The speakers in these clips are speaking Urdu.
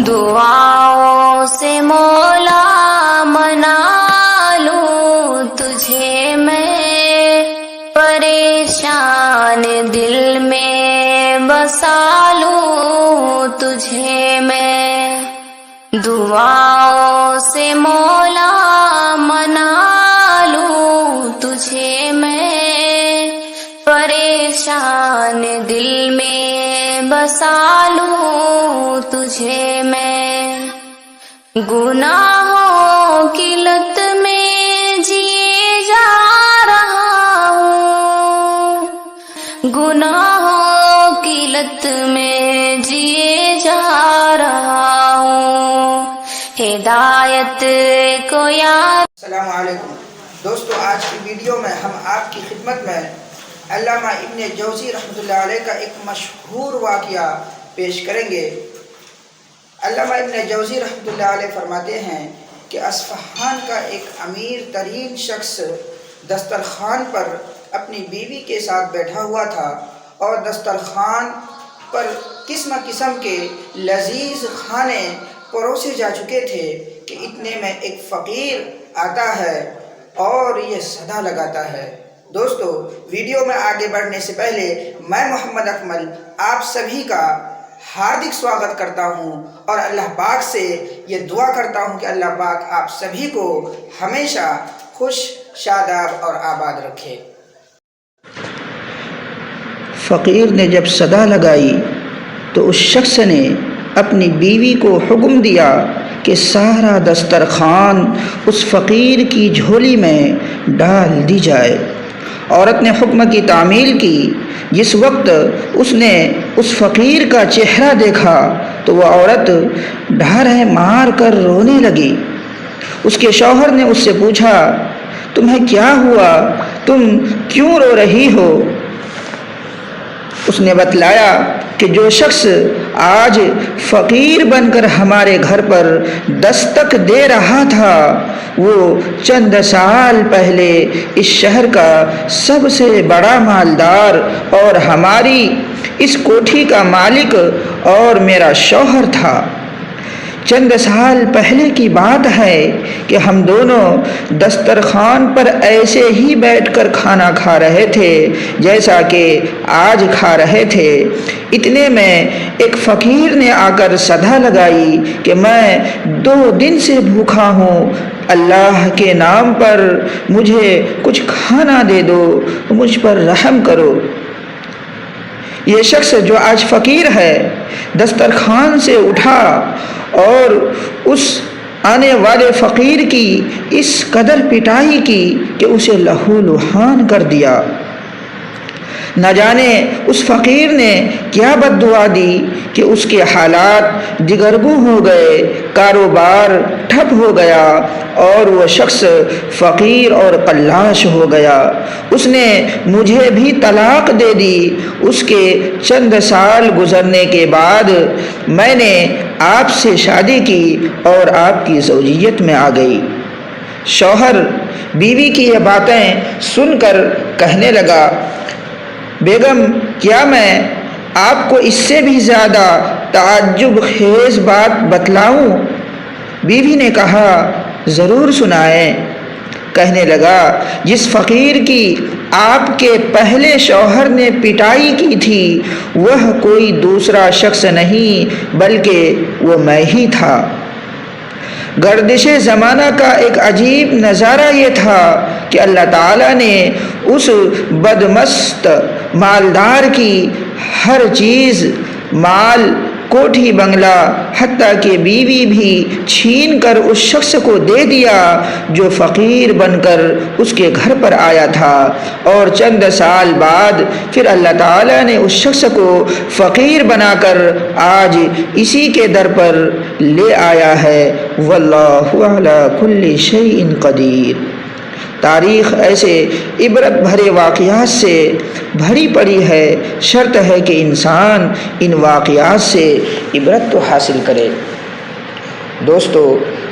دعاؤں سے مولا منا لوں تجھے میں، پریشان دل میں بسا لوں تجھے میں، دعاؤں سے مولا منا لوں تجھے میں، پریشان دل میں بسا لوں تجھے میں، گناہوں کی لت میں جیے جا رہا ہوں، گناہوں کی لت میں جیے جا رہا ہوں، ہدایت کو یاد۔ السلام علیکم دوستو، آج کی ویڈیو میں ہم آپ کی خدمت میں علامہ ابن جوزی رحمۃ اللہ علیہ کا ایک مشہور واقعہ پیش کریں گے۔ علامہ ابن جوزی رحمۃ اللہ علیہ فرماتے ہیں کہ اصفہان کا ایک امیر ترین شخص دسترخوان پر اپنی بیوی کے ساتھ بیٹھا ہوا تھا، اور دسترخوان پر قسم قسم کے لذیذ کھانے پروسے جا چکے تھے کہ اتنے میں ایک فقیر آتا ہے اور یہ صدا لگاتا ہے۔ دوستو، ویڈیو میں آگے بڑھنے سے پہلے میں محمد اکمل آپ سبھی کا ہاردک سواگت کرتا ہوں، اور اللہ پاک سے یہ دعا کرتا ہوں کہ اللہ پاک آپ سبھی کو ہمیشہ خوش، شاداب اور آباد رکھے۔ فقیر نے جب صدا لگائی تو اس شخص نے اپنی بیوی کو حکم دیا کہ سارا دسترخوان اس فقیر کی جھولی میں ڈال دی جائے۔ عورت نے حکم کی تعمیل کی۔ جس وقت اس نے اس فقیر کا چہرہ دیکھا تو وہ عورت ڈھاریں مار کر رونے لگی۔ اس کے شوہر نے اس سے پوچھا، تمہیں کیا ہوا؟ تم کیوں رو رہی ہو؟ اس نے بتلایا کہ جو شخص آج فقیر بن کر ہمارے گھر پر دستک دے رہا تھا وہ چند سال پہلے اس شہر کا سب سے بڑا مالدار اور ہماری اس کوٹھی کا مالک اور میرا شوہر تھا۔ چند سال پہلے کی بات ہے کہ ہم دونوں دسترخوان پر ایسے ہی بیٹھ کر کھانا کھا رہے تھے جیسا کہ آج کھا رہے تھے۔ اتنے میں ایک فقیر نے آ کر صدا لگائی کہ میں 2 دن سے بھوکا ہوں، اللہ کے نام پر مجھے کچھ کھانا دے دو، مجھ پر رحم کرو۔ یہ شخص جو آج فقیر ہے دسترخوان سے اٹھا اور اس آنے والے فقیر کی اس قدر پٹائی کی کہ اسے لہو لہان کر دیا۔ نہ جانے اس فقیر نے کیا بد دعا دی کہ اس کے حالات دگرگوں ہو گئے، کاروبار ٹھپ ہو گیا اور وہ شخص فقیر اور قلاش ہو گیا۔ اس نے مجھے بھی طلاق دے دی۔ اس کے چند سال گزرنے کے بعد میں نے آپ سے شادی کی اور آپ کی زوجیت میں آ گئی۔ شوہر بیوی کی یہ باتیں سن کر کہنے لگا، بیگم کیا میں آپ کو اس سے بھی زیادہ تعجب خیز بات بتلاؤں؟ بیوی نے کہا، ضرور سنائیں۔ کہنے لگا، جس فقیر کی آپ کے پہلے شوہر نے پٹائی کی تھی وہ کوئی دوسرا شخص نہیں بلکہ وہ میں ہی تھا۔ گردش زمانہ کا ایک عجیب نظارہ یہ تھا کہ اللہ تعالیٰ نے اس بدمست مالدار کی ہر چیز، مال، کوٹھی بنگلہ، حتیٰ کہ بیوی بھی چھین کر اس شخص کو دے دیا جو فقیر بن کر اس کے گھر پر آیا تھا، اور چند سال بعد پھر اللہ تعالیٰ نے اس شخص کو فقیر بنا کر آج اسی کے در پر لے آیا ہے۔ واللہ علی کل شیء قدیر۔ تاریخ ایسے عبرت بھرے واقعات سے بھری پڑی ہے، شرط ہے کہ انسان ان واقعات سے عبرت تو حاصل کرے۔ دوستو،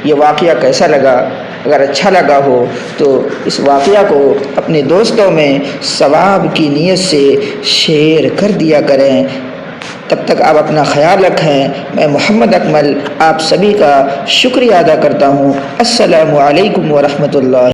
یہ واقعہ کیسا لگا؟ اگر اچھا لگا ہو تو اس واقعہ کو اپنے دوستوں میں ثواب کی نیت سے شیئر کر دیا کریں۔ تب تک آپ اپنا خیال رکھیں. میں محمد اکمل آپ سبھی کا شکریہ ادا کرتا ہوں. السلام علیکم ورحمۃ اللہ.